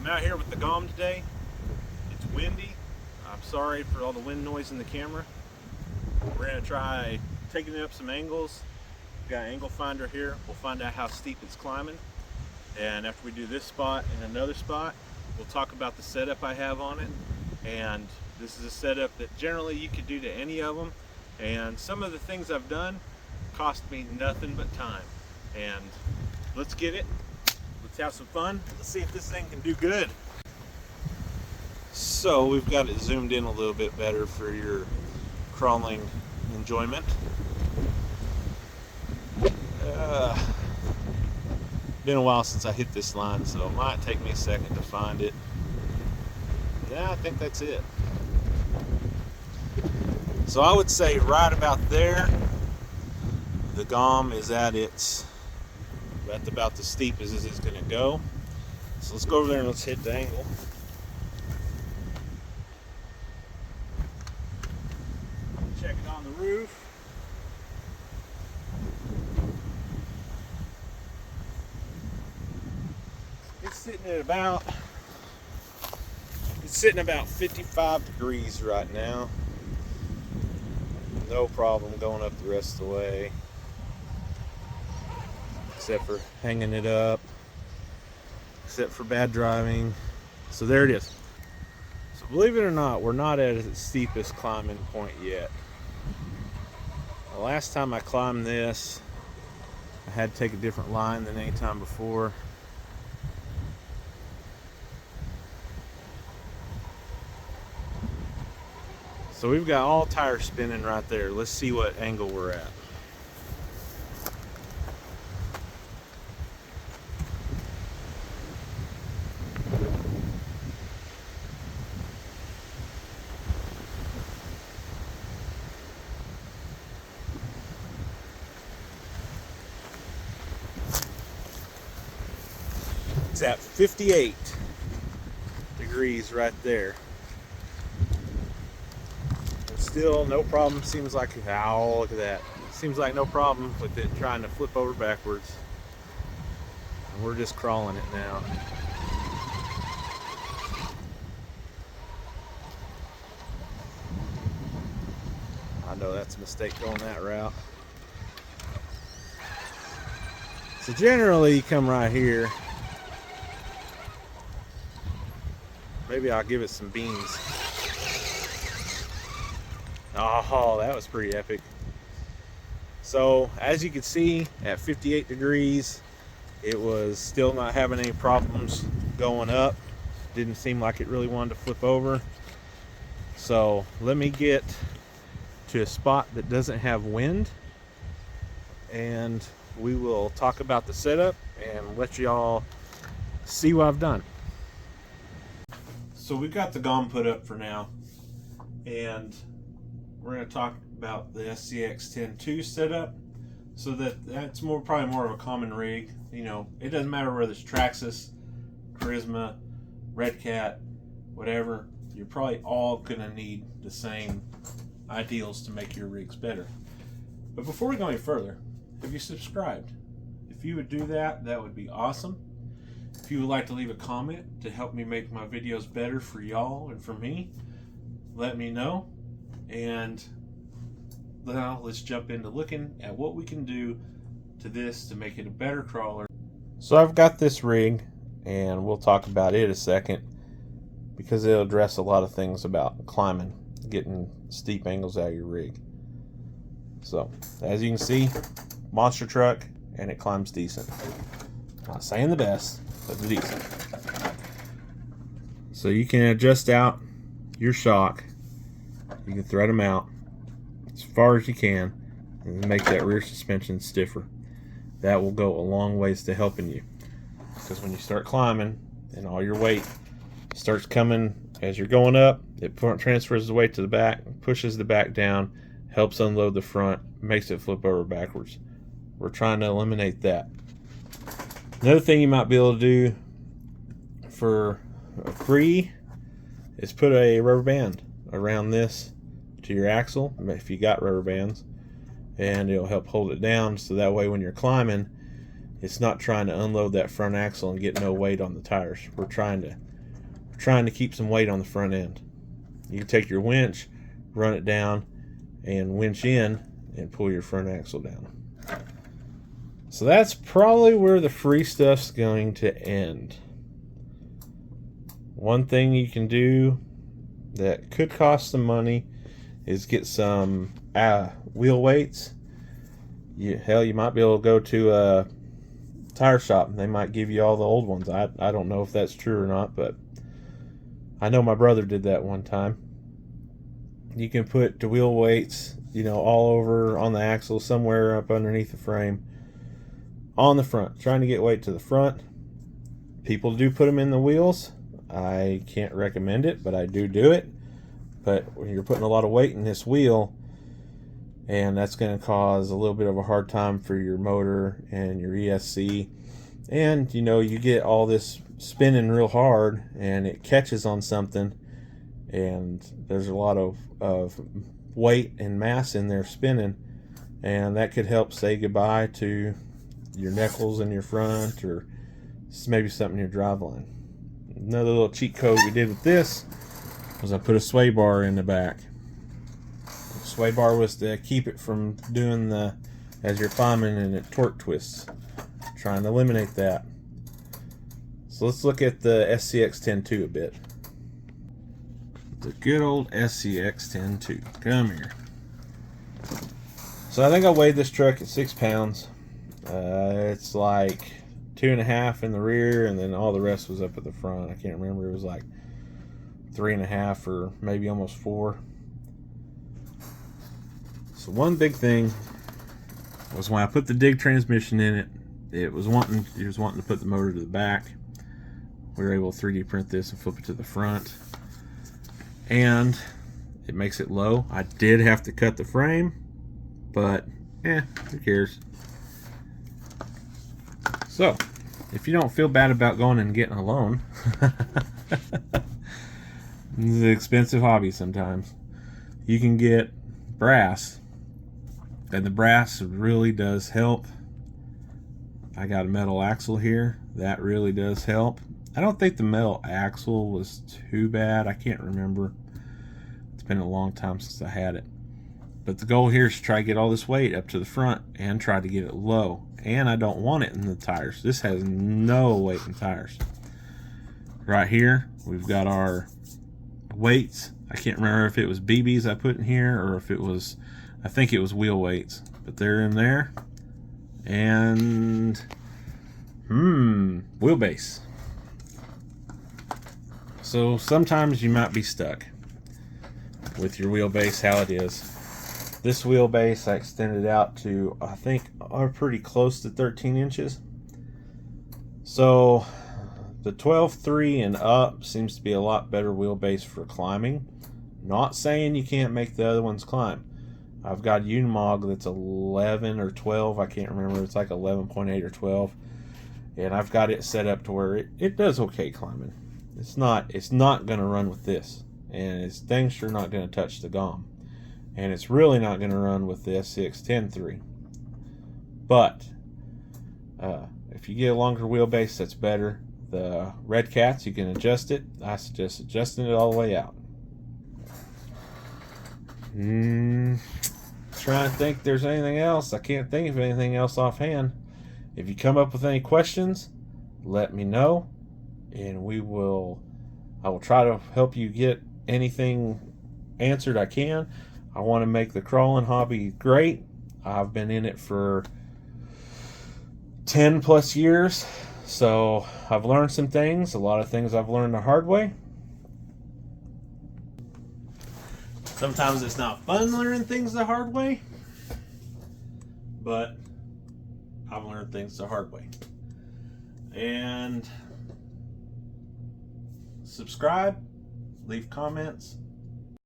I'm out here with the GOM today. It's windy. I'm sorry for all the wind noise in the camera. We're going to try taking up some angles. We've got an angle finder here. We'll find out how steep it's climbing. And after we do this spot and another spot, we'll talk about the setup I have on it. And this is a setup that generally you could do to any of them. And some of the things I've done cost me nothing but time. And let's get it. Let's have some fun. Let's see if this thing can do good. So we've got it zoomed in a little bit better for your crawling enjoyment. Been a while since I hit this line, so it might take me a second to find it. Yeah, I think that's it. So I would say right about there, the GOM is at about the steep as it's going to go. So let's go over there and let's hit the angle. Check it on the roof. It's sitting about 55 degrees right now. No problem going up the rest of the way, except for hanging it up, except for bad driving. So there it is. So believe it or not, we're not at its steepest climbing point yet. The last time I climbed this, I had to take a different line than any time before. So we've got all tires spinning right there. Let's see what angle we're at. It's at 58 degrees right there. Still no problem. Seems like, ow, look at that. Seems like no problem with it trying to flip over backwards. And we're just crawling it now. I know that's a mistake going that route. So generally you come right here. Maybe I'll give it some beans. Oh, that was pretty epic. So as you can see, at 58 degrees, it was still not having any problems going up. Didn't seem like it really wanted to flip over. So let me get to a spot that doesn't have wind, and we will talk about the setup and let y'all see what I've done. So we've got the GOM put up for now, and we're going to talk about the SCX-10-2 setup. So that's probably more of a common rig. You know, it doesn't matter whether it's Traxxas, Charisma, Red Cat, whatever. You're probably all going to need the same ideals to make your rigs better. But before we go any further, have you subscribed? If you would do that, that would be awesome. If you would like to leave a comment to help me make my videos better for y'all and for me, let me know. And now let's jump into looking at what we can do to this to make it a better crawler. So I've got this rig, and we'll talk about it in a second, because it'll address a lot of things about climbing, getting steep angles out of your rig. So as you can see, monster truck, and it climbs decent. Not saying the best, but decent. So you can adjust out your shock. You can thread them out as far as you can and make that rear suspension stiffer. That will go a long ways to helping you, because when you start climbing and all your weight starts coming as you're going up, it transfers the weight to the back, pushes the back down, helps unload the front, makes it flip over backwards. We're trying to eliminate that. Another thing you might be able to do for free is put a rubber band around this to your axle, if you got rubber bands, and it'll help hold it down, so that way when you're climbing, it's not trying to unload that front axle and get no weight on the tires. We're trying to trying to keep some weight on the front end. You can take your winch, run it down, and winch in and pull your front axle down. So that's probably where the free stuff's going to end. One thing you can do that could cost some money is get some wheel weights. You might be able to go to a tire shop and they might give you all the old ones. I don't know if that's true or not, but I know my brother did that one time. You can put the wheel weights, all over on the axle, somewhere up underneath the frame, on the front, trying to get weight to the front. People do put them in the wheels. I can't recommend it, but I do it. But when you're putting a lot of weight in this wheel, and that's going to cause a little bit of a hard time for your motor and your ESC. And you get all this spinning real hard and it catches on something, and there's a lot of weight and mass in there spinning, and that could help say goodbye to your knuckles in your front, or maybe something in your driveline. Another little cheat code we did with this was I put a sway bar in the back. The sway bar was to keep it from doing as you're climbing and it torque twists. Trying to eliminate that. So let's look at the SCX 10.2 a bit. The good old SCX 10.2. Come here. So I think I weighed this truck at 6 pounds. It's like 2.5 in the rear, and then all the rest was up at the front. I can't remember. It was like 3.5 or maybe almost 4. So one big thing was when I put the dig transmission in it, it was wanting to put the motor to the back. We were able to 3D print this and flip it to the front, and it makes it low. I did have to cut the frame, but who cares? So, if you don't feel bad about going and getting a loan, it's an expensive hobby sometimes. You can get brass, and the brass really does help. I got a metal axle here. That really does help. I don't think the metal axle was too bad. I can't remember. It's been a long time since I had it. But the goal here is to try to get all this weight up to the front and try to get it low. And I don't want it in the tires. This has no weight in tires. Right here, we've got our weights. I can't remember if it was BBs I put in here or if it was, I think it was wheel weights. But they're in there. And, wheelbase. So sometimes you might be stuck with your wheelbase, how it is. This wheelbase I extended out to, I think, are pretty close to 13 inches. So the 12.3 and up seems to be a lot better wheelbase for climbing. Not saying you can't make the other ones climb. I've got Unimog that's 11 or 12, I can't remember. It's like 11.8 or 12, and I've got it set up to where it does okay climbing. It's not going to run with this, and it's dang sure not going to touch the GOM. And it's really not going to run with the SCX 10.3. But if you get a longer wheelbase, that's better. The Red Cats, you can adjust it. I suggest adjusting it all the way out. Trying to think if there's anything else. I can't think of anything else offhand. If you come up with any questions, let me know, and I will try to help you get anything answered I can. I want to make the crawling hobby great. I've been in it for 10 plus years, so I've learned some things. A lot of things I've learned the hard way. Sometimes it's not fun learning things the hard way, but I've learned things the hard way. And subscribe, leave comments,